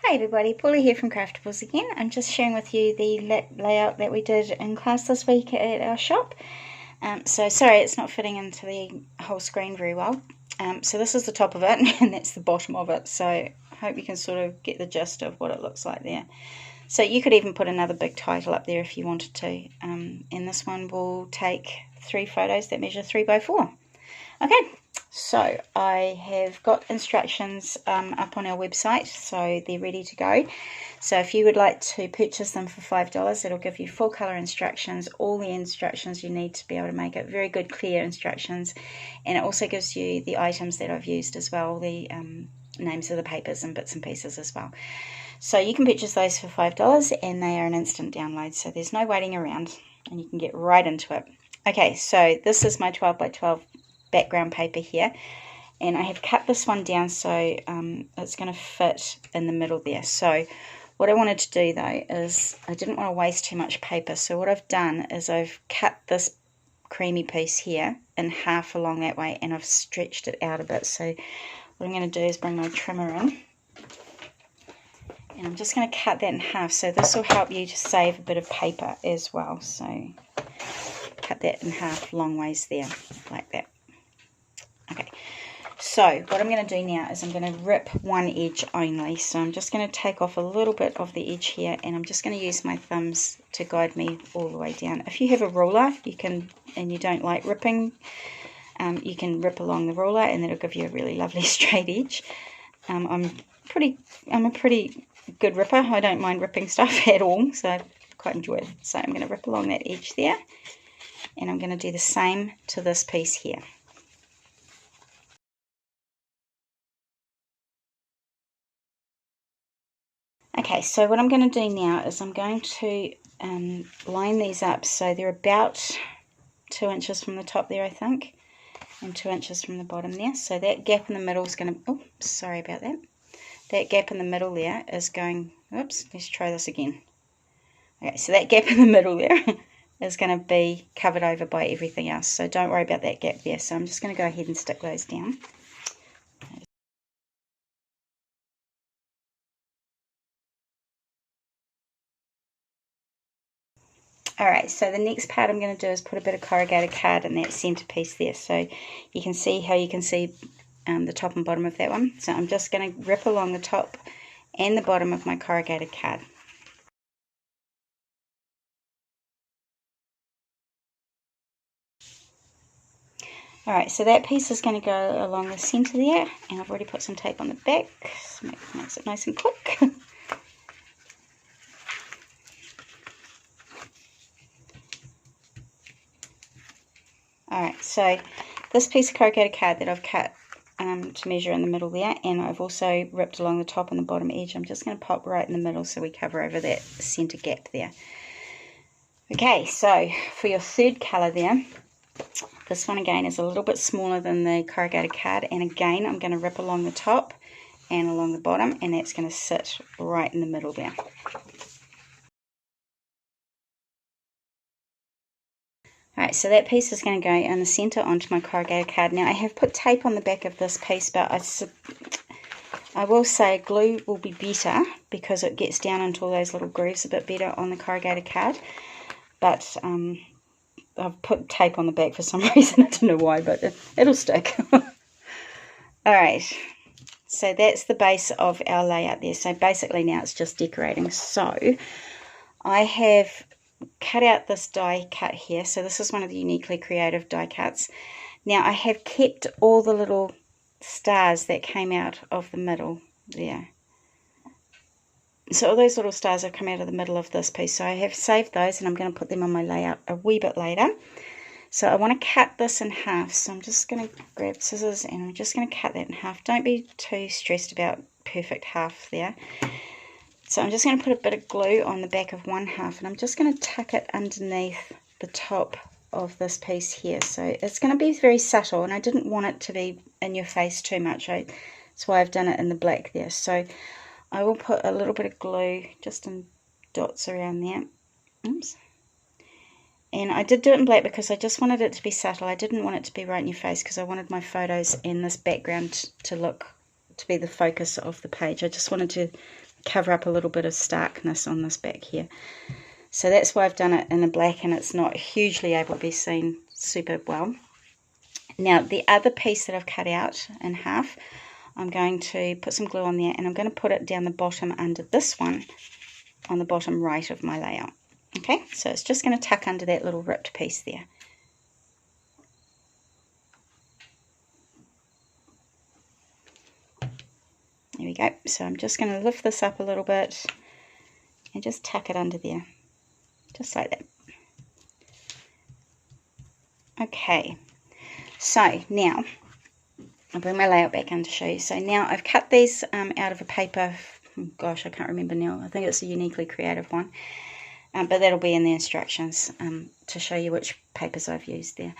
Hi everybody, Paula here from Craftables again. I'm just sharing with you the layout that we did in class this week at our shop. So sorry it's not fitting into the whole screen very well. So this is the top of it and that's the bottom of it. So I hope you can sort of get the gist of what it looks like there. So you could even put another big title up there if you wanted to. And this one will take 3 photos that measure 3 by 4. Okay, so I have got instructions up on our website, so they're ready to go. So if you would like to purchase them for $5, it'll give you full colour instructions, all the instructions you need to be able to make it, very good clear instructions, and it also gives you the items that I've used as well, the names of the papers and bits and pieces as well. So you can purchase those for $5 and they are an instant download, so there's no waiting around and you can get right into it. Okay, so this is my 12 by 12 background paper here, and I have cut this one down so it's going to fit in the middle there. So what I wanted to do though is I didn't want to waste too much paper, so what I've done is I've cut this creamy piece here in half along that way and I've stretched it out a bit. So what I'm going to do is bring my trimmer in and I'm just going to cut that in half, so this will help you to save a bit of paper as well. So cut that in half long ways there like that. Okay, so what I'm going to do now is I'm going to rip one edge only. So I'm just going to take off a little bit of the edge here and I'm just going to use my thumbs to guide me all the way down. If you have a ruler, you can, and you don't like ripping, you can rip along the ruler and that'll give you a really lovely straight edge. I'm a pretty good ripper. I don't mind ripping stuff at all, so I quite enjoy it. So I'm going to rip along that edge there and I'm going to do the same to this piece here. Okay, so what I'm going to do now is I'm going to line these up so they're about 2 inches from the top there, I think, and 2 inches from the bottom there. So that gap in the middle is going to, oh, sorry about that. That gap in the middle there is going, oops, let's try this again. Okay, so that gap in the middle there is going to be covered over by everything else. So don't worry about that gap there. So I'm just going to go ahead and stick those down. Alright, so the next part I'm going to do is put a bit of corrugated card in that centre piece there, so you can see how you can see the top and bottom of that one. So I'm just going to rip along the top and the bottom of my corrugated card. Alright, so that piece is going to go along the centre there, and I've already put some tape on the back, so makes it nice and quick. Alright, so this piece of corrugated card that I've cut to measure in the middle there, and I've also ripped along the top and the bottom edge, I'm just going to pop right in the middle so we cover over that centre gap there. Okay, so for your third colour there, this one again is a little bit smaller than the corrugated card, and again I'm going to rip along the top and along the bottom, and that's going to sit right in the middle there. Alright, so that piece is going to go in the centre onto my corrugated card. Now I have put tape on the back of this piece, but I will say glue will be better because it gets down into all those little grooves a bit better on the corrugated card. But I've put tape on the back for some reason, I don't know why, but it'll stick. Alright, so that's the base of our layout there. So basically now it's just decorating. So I have cut out this die cut here, so this is one of the Uniquely Creative die cuts. Now I have kept all the little stars that came out of the middle there, so all those little stars have come out of the middle of this piece, so I have saved those and I'm going to put them on my layout a wee bit later. So I want to cut this in half, so I'm just going to grab scissors and I'm just going to cut that in half. Don't be too stressed about perfect half there. So I'm just going to put a bit of glue on the back of one half and I'm just going to tuck it underneath the top of this piece here. So it's going to be very subtle and I didn't want it to be in your face too much. That's why I've done it in the black there. So I will put a little bit of glue just in dots around there. Oops. And I did do it in black because I just wanted it to be subtle. I didn't want it to be right in your face because I wanted my photos and this background to be the focus of the page. I just wanted to cover up a little bit of starkness on this back here. So that's why I've done it in a black, and it's not hugely able to be seen super well. Now the other piece that I've cut out in half, I'm going to put some glue on there, and I'm going to put it down the bottom under this one, on the bottom right of my layout. Okay, so it's just going to tuck under that little ripped piece there. There we go. So I'm just going to lift this up a little bit and just tuck it under there, just like that. Okay, so now I'll bring my layout back in to show you. So now I've cut these out of a paper, gosh, I can't remember now, I think it's a Uniquely Creative one, but that'll be in the instructions to show you which papers I've used there.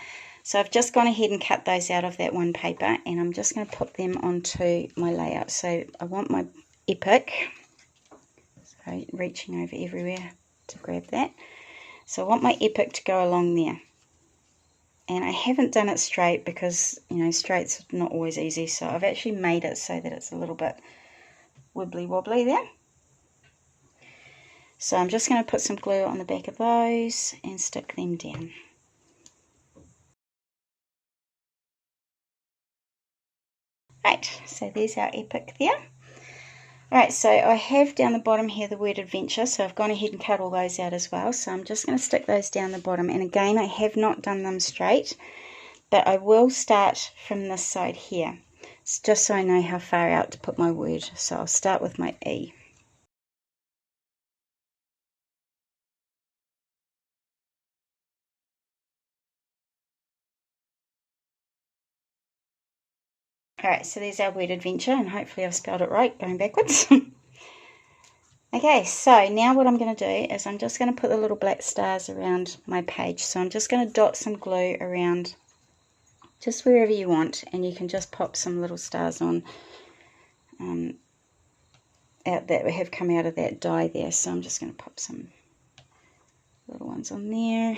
So I've just gone ahead and cut those out of that one paper, and I'm just going to put them onto my layout. So I want my epic, so reaching over everywhere to grab that. So I want my epic to go along there. And I haven't done it straight because, you know, straight's not always easy. So I've actually made it so that it's a little bit wibbly wobbly there. So I'm just going to put some glue on the back of those and stick them down. Right, so there's our epic there. Alright, so I have down the bottom here the word adventure, so I've gone ahead and cut all those out as well. So I'm just going to stick those down the bottom, and again I have not done them straight, but I will start from this side here, just so I know how far out to put my word. So I'll start with my E. Alright, so there's our word adventure, and hopefully I've spelled it right going backwards. Okay, so now what I'm going to do is I'm just going to put the little black stars around my page. So I'm just going to dot some glue around just wherever you want, and you can just pop some little stars on out that have come out of that die there. So I'm just going to pop some little ones on there.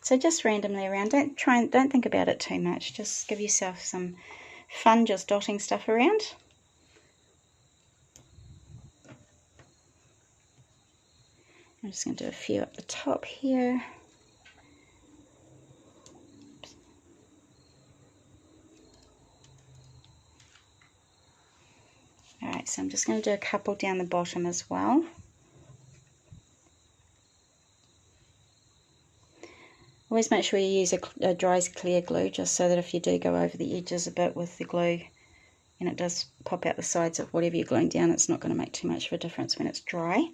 So just randomly around. Don't think about it too much. Just give yourself some fun just dotting stuff around. I'm just going to do a few up the top here. Alright, so I'm just going to do a couple down the bottom as well. Always make sure you use a dry clear glue, just so that if you do go over the edges a bit with the glue and it does pop out the sides of whatever you're gluing down, it's not going to make too much of a difference when it's dry.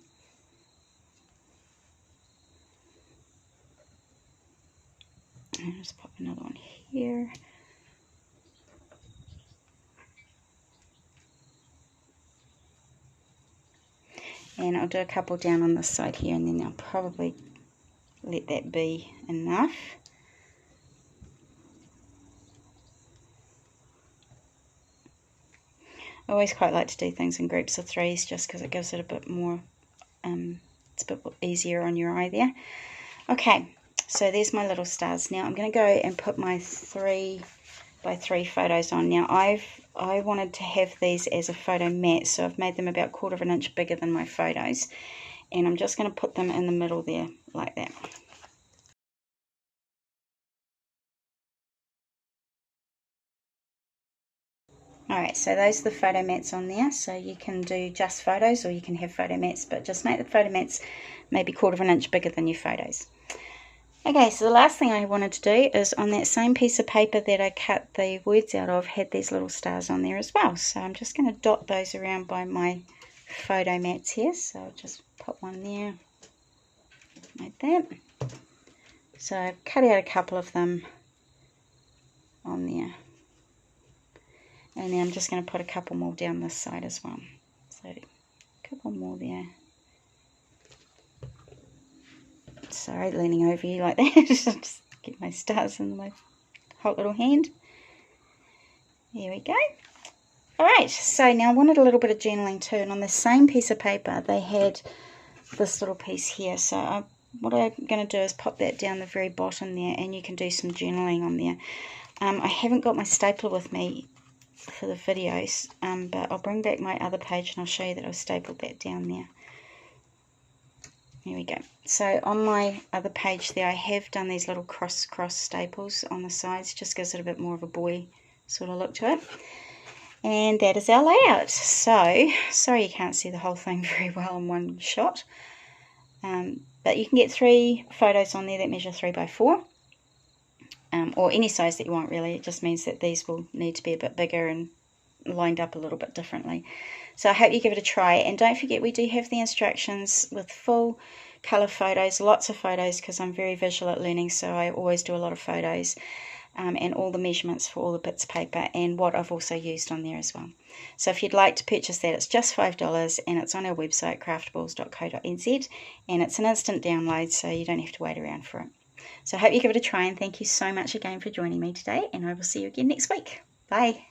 And I'll just pop another one here. And I'll do a couple down on this side here, and then I'll probably let that be enough. I always quite like to do things in groups of threes, just because it gives it a bit more, it's a bit easier on your eye there. Okay, so there's my little stars. Now I'm going to go and put my 3x3 photos on. Now I wanted to have these as a photo mat, so I've made them about 1/4 of an inch bigger than my photos, and I'm just going to put them in the middle there like that. Alright, so those are the photo mats on there. So you can do just photos, or you can have photo mats, but just make the photo mats maybe 1/4 of an inch bigger than your photos. Okay, so the last thing I wanted to do is, on that same piece of paper that I cut the words out of, had these little stars on there as well. So I'm just going to dot those around by my photo mats here. So I'll just pop one there, like that. So I've cut out a couple of them on there. And then I'm just going to put a couple more down this side as well. So a couple more there. Sorry, leaning over you like that. Just get my stars in my hot little hand. There we go. Alright, so now I wanted a little bit of journaling too. And on the same piece of paper, they had this little piece here. So what I'm going to do is pop that down the very bottom there. And you can do some journaling on there. I haven't got my stapler with me for the videos, but I'll bring back my other page and I'll show you that I've stapled that down there. There we go. So on my other page there, I have done these little cross staples on the sides, just gives it a bit more of a boy sort of look to it. And that is our layout. So, sorry you can't see the whole thing very well in one shot. But you can get 3 photos on there that measure 3 by 4. Or any size that you want really. It just means that these will need to be a bit bigger and lined up a little bit differently. So I hope you give it a try, and don't forget we do have the instructions with full colour photos, lots of photos, because I'm very visual at learning, so I always do a lot of photos, and all the measurements for all the bits of paper and what I've also used on there as well. So if you'd like to purchase that, it's just $5 and it's on our website craftables.co.nz, and it's an instant download, so you don't have to wait around for it. So I hope you give it a try, and thank you so much again for joining me today, and I will see you again next week. Bye.